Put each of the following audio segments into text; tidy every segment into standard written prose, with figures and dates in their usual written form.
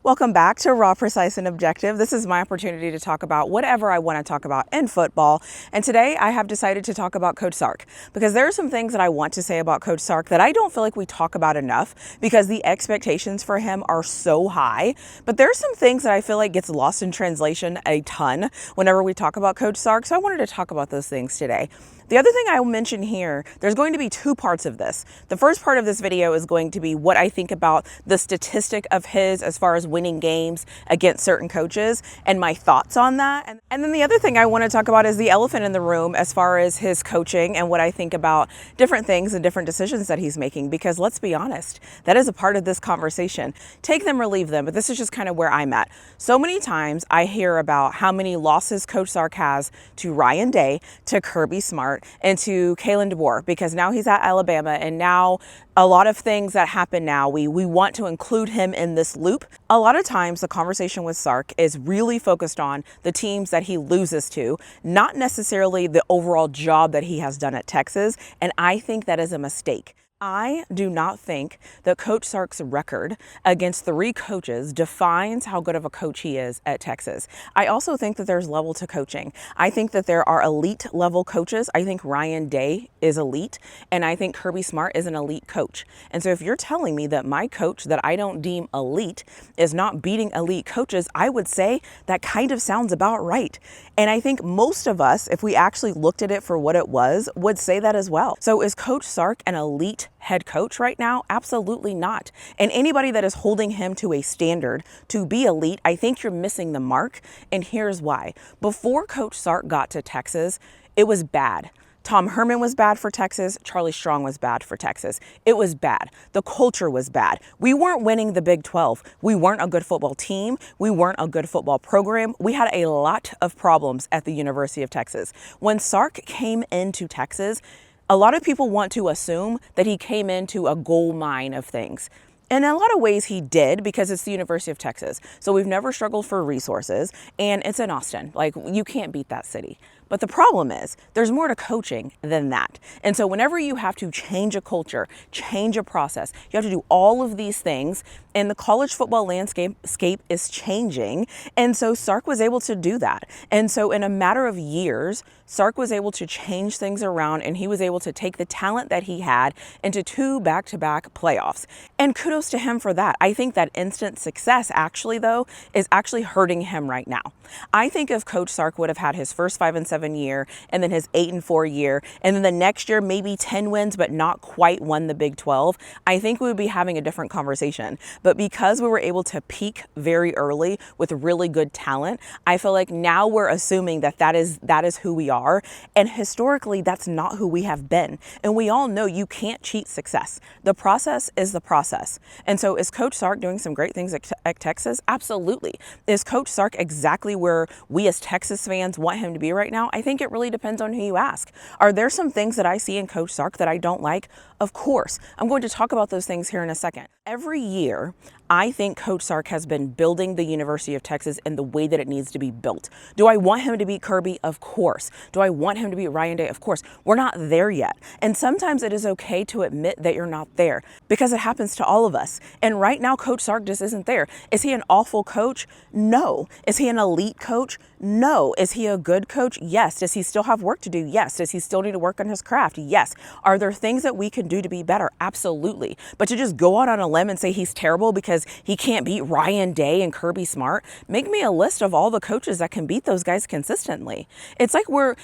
Welcome back to Raw, Precise, and Objective. This is my opportunity to talk about whatever I want to talk about in football. And today I have decided to talk about Coach Sark because there are some things that I want to say about Coach Sark that I don't feel like we talk about enough because the expectations for him are so high. But there are some things that I feel like gets lost in translation a ton whenever we talk about Coach Sark. So I wanted to talk about those things today. The other thing I will mention here, there's going to be two parts of this. The first part of this video is going to be what I think about the statistic of his as far as winning games against certain coaches and my thoughts on that. And then the other thing I want to talk about is the elephant in the room as far as his coaching and what I think about different things and different decisions that he's making, because let's be honest, that is a part of this conversation. Take them or leave them, but this is just kind of where I'm at. So many times I hear about how many losses Coach Sark has to Ryan Day, to Kirby Smart, and to Kalen DeBoer, because now he's at Alabama, and now a lot of things that happen now, we want to include him in this loop. A lot of times the conversation with Sark is really focused on the teams that he loses to, not necessarily the overall job that he has done at Texas, and I think that is a mistake. I do not think that Coach Sark's record against three coaches defines how good of a coach he is at Texas. I also think that there's level to coaching. I think that there are elite level coaches. I think Ryan Day is elite, and I think Kirby Smart is an elite coach. And so if you're telling me that my coach that I don't deem elite is not beating elite coaches, I would say that kind of sounds about right. And I think most of us, if we actually looked at it for what it was, would say that as well. So is Coach Sark an elite head coach right now? Absolutely not. And anybody that is holding him to a standard to be elite, I think you're missing the mark. And here's why. Before Coach Sark got to Texas, it was bad. Tom Herman was bad for Texas. Charlie Strong was bad for Texas. It was bad. The culture was bad. We weren't winning the Big 12. We weren't a good football team. We weren't a good football program. We had a lot of problems at the University of Texas. When Sark came into Texas, a lot of people want to assume that he came into a gold mine of things. In a lot of ways he did, because it's the University of Texas. So we've never struggled for resources, and it's in Austin. Like, you can't beat that city. But the problem is there's more to coaching than that. And so whenever you have to change a culture, change a process, you have to do all of these things, and the college football landscape is changing. And so Sark was able to do that. And so in a matter of years, Sark was able to change things around, and he was able to take the talent that he had into 2 back-to-back playoffs. And kudos to him for that. I think that instant success actually, though, is actually hurting him right now. I think if Coach Sark would have had his first 5-7 year, and then his 8-4 year, and then the next year maybe 10 wins but not quite won the Big 12, I think we would be having a different conversation. But because we were able to peak very early with really good talent, I feel like now we're assuming that is who we are, and historically that's not who we have been. And we all know you can't cheat success. The process is the process. And so is Coach Sark doing some great things at Texas? Absolutely. Is Coach Sark exactly where we as Texas fans want him to be right now? I think it really depends on who you ask. Are there some things that I see in Coach Sark that I don't like? Of course. I'm going to talk about those things here in a second. Every year, I think Coach Sark has been building the University of Texas in the way that it needs to be built. Do I want him to beat Kirby? Of course. Do I want him to beat Ryan Day? Of course. We're not there yet. And sometimes it is okay to admit that you're not there, because it happens to all of us. And right now, Coach Sark just isn't there. Is he an awful coach? No. Is he an elite coach? No. Is he a good coach? Yes. Does he still have work to do? Yes. Does he still need to work on his craft? Yes. Are there things that we can do to be better? Absolutely. But to just go out on a limb and say he's terrible because he can't beat Ryan Day and Kirby Smart, make me a list of all the coaches that can beat those guys consistently. It's like we're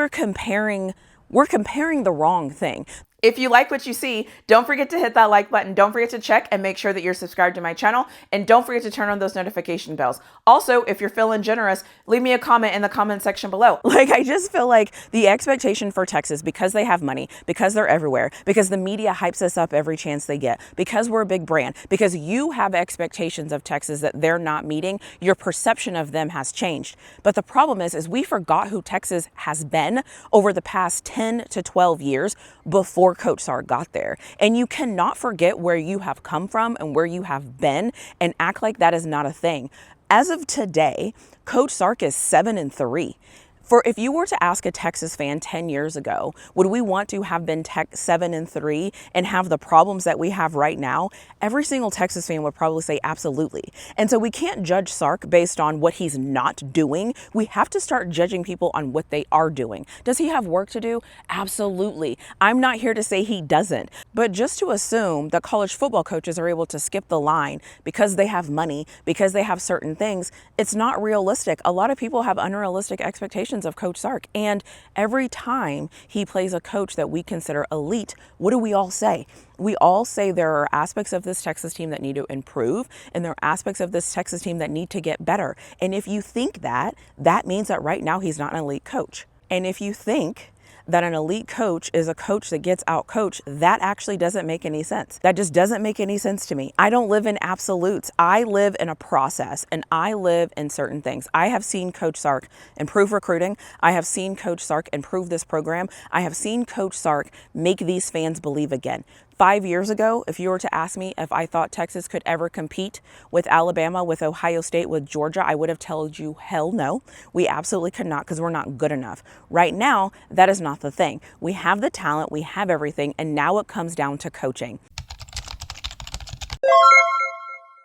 comparing the wrong thing. If you like what you see, don't forget to hit that like button. Don't forget to check and make sure that you're subscribed to my channel. And don't forget to turn on those notification bells. Also, if you're feeling generous, leave me a comment in the comment section below. I just feel like the expectation for Texas, because they have money, because they're everywhere, because the media hypes us up every chance they get, because we're a big brand, because you have expectations of Texas that they're not meeting, your perception of them has changed. But the problem is we forgot who Texas has been over the past 10 to 12 years before Coach Sark got there. And you cannot forget where you have come from and where you have been and act like that is not a thing. As of today, Coach Sark is 7-3. For if you were to ask a Texas fan 10 years ago, would we want to have been 7-3 and have the problems that we have right now? Every single Texas fan would probably say absolutely. And so we can't judge Sark based on what he's not doing. We have to start judging people on what they are doing. Does he have work to do? Absolutely. I'm not here to say he doesn't, but just to assume that college football coaches are able to skip the line because they have money, because they have certain things, it's not realistic. A lot of people have unrealistic expectations of Coach Sark. And every time he plays a coach that we consider elite, what do we all say? We all say there are aspects of this Texas team that need to improve, and there are aspects of this Texas team that need to get better. And if you think that, that means that right now he's not an elite coach. And if you think that an elite coach is a coach that gets out coached, that actually doesn't make any sense. That just doesn't make any sense to me. I don't live in absolutes. I live in a process, and I live in certain things. I have seen Coach Sark improve recruiting. I have seen Coach Sark improve this program. I have seen Coach Sark make these fans believe again. 5 years ago, if you were to ask me if I thought Texas could ever compete with Alabama, with Ohio State, with Georgia, I would have told you, hell no. We absolutely could not, because we're not good enough. Right now, that is not the thing. We have the talent, we have everything, and now it comes down to coaching.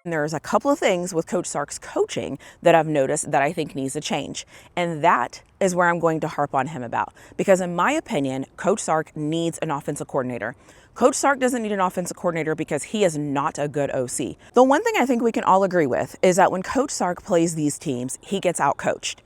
And there's a couple of things with Coach Sark's coaching that I've noticed that I think needs to change. And that is where I'm going to harp on him about. Because in my opinion, Coach Sark needs an offensive coordinator. Coach Sark doesn't need an offensive coordinator because he is not a good OC. The one thing I think we can all agree with is that when Coach Sark plays these teams, he gets out-coached.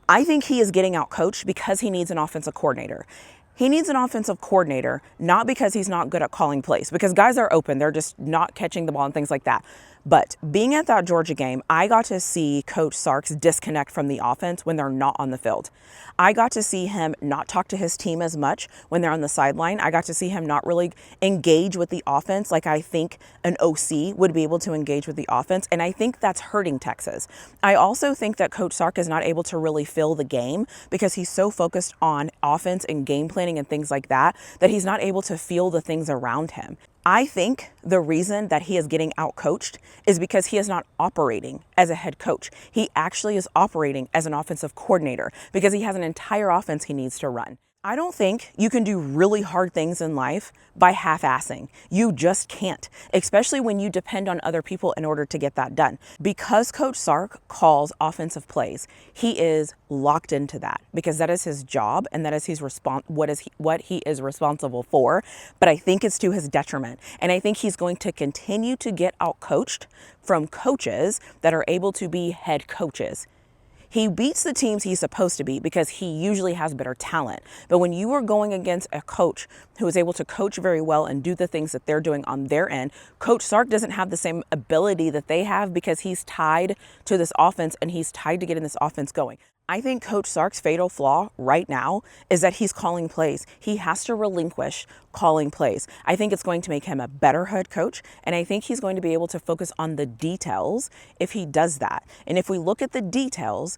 I think he is getting out-coached because he needs an offensive coordinator. He needs an offensive coordinator, not because he's not good at calling plays, because guys are open. They're just not catching the ball and things like that. But being at that Georgia game, I got to see Coach Sark's disconnect from the offense when they're not on the field. I got to see him not talk to his team as much when they're on the sideline. I got to see him not really engage with the offense like I think an OC would be able to engage with the offense. And I think that's hurting Texas. I also think that Coach Sark is not able to really feel the game because he's so focused on offense and game planning and things like that, that he's not able to feel the things around him. I think the reason that he is getting out-coached is because he is not operating as a head coach. He actually is operating as an offensive coordinator because he has an entire offense he needs to run. I don't think you can do really hard things in life by half-assing. You just can't, especially when you depend on other people in order to get that done. Because Coach Sark calls offensive plays, he is locked into that because that is his job and that is what he is responsible for. But I think it's to his detriment. And I think he's going to continue to get out-coached from coaches that are able to be head coaches. He beats the teams he's supposed to beat because he usually has better talent. But when you are going against a coach who is able to coach very well and do the things that they're doing on their end, Coach Sark doesn't have the same ability that they have because he's tied to this offense and he's tied to getting this offense going. I think Coach Sark's fatal flaw right now is that he's calling plays. He has to relinquish calling plays. I think it's going to make him a better head coach, and I think he's going to be able to focus on the details if he does that. And if we look at the details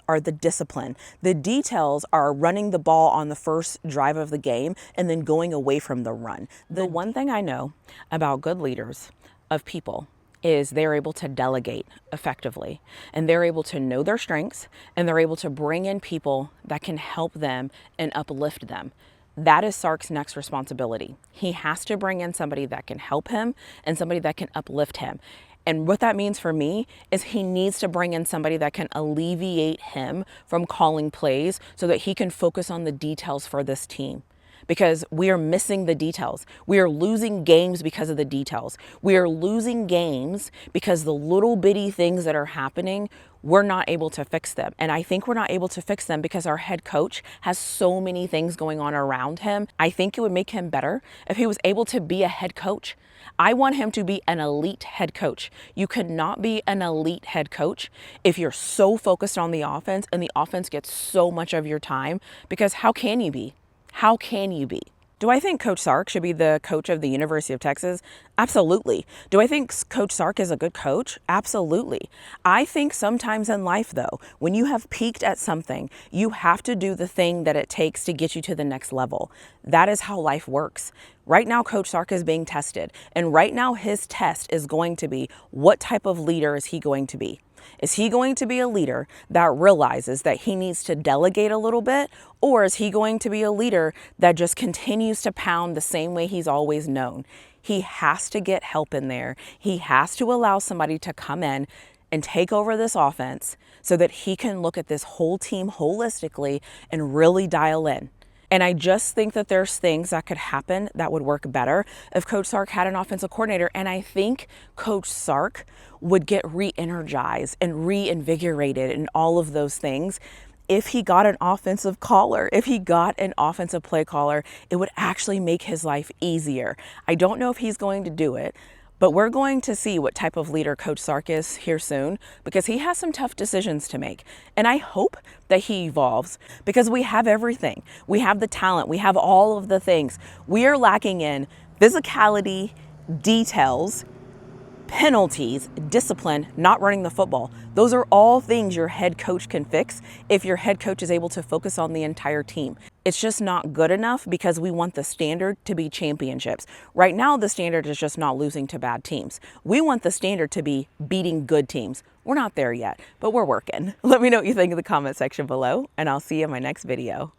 are the discipline. The details are running the ball on the first drive of the game and then going away from the run. The one thing I know about good leaders of people is they're able to delegate effectively, and they're able to know their strengths, and they're able to bring in people that can help them and uplift them. That is Sark's next responsibility. He has to bring in somebody that can help him and somebody that can uplift him. And what that means for me is he needs to bring in somebody that can alleviate him from calling plays so that he can focus on the details for this team. Because we are missing the details. We are losing games because of the details. We are losing games because the little bitty things that are happening, we're not able to fix them. And I think we're not able to fix them because our head coach has so many things going on around him. I think it would make him better if he was able to be a head coach. I want him to be an elite head coach. You could not be an elite head coach if you're so focused on the offense and the offense gets so much of your time, because how can you be? How can you be? Do I think Coach Sark should be the coach of the University of Texas? Absolutely. Do I think Coach Sark is a good coach? Absolutely. I think sometimes in life, though, when you have peaked at something, you have to do the thing that it takes to get you to the next level. That is how life works. Right now, Coach Sark is being tested. And right now, his test is going to be, what type of leader is he going to be? Is he going to be a leader that realizes that he needs to delegate a little bit? Or is he going to be a leader that just continues to pound the same way he's always known? He has to get help in there. He has to allow somebody to come in and take over this offense so that he can look at this whole team holistically and really dial in. And I just think that there's things that could happen that would work better if Coach Sark had an offensive coordinator. And I think Coach Sark would get re-energized and reinvigorated and all of those things if he got an offensive caller. If he got an offensive play caller, it would actually make his life easier. I don't know if he's going to do it, but we're going to see what type of leader Coach Sark is here soon, because he has some tough decisions to make. And I hope that he evolves, because we have everything. We have the talent. We have all of the things. We are lacking in physicality, details, penalties, discipline, not running the football. Those are all things your head coach can fix if your head coach is able to focus on the entire team. It's just not good enough, because we want the standard to be championships. Right now, the standard is just not losing to bad teams. We want the standard to be beating good teams. We're not there yet, but we're working. Let me know what you think in the comment section below, and I'll see you in my next video.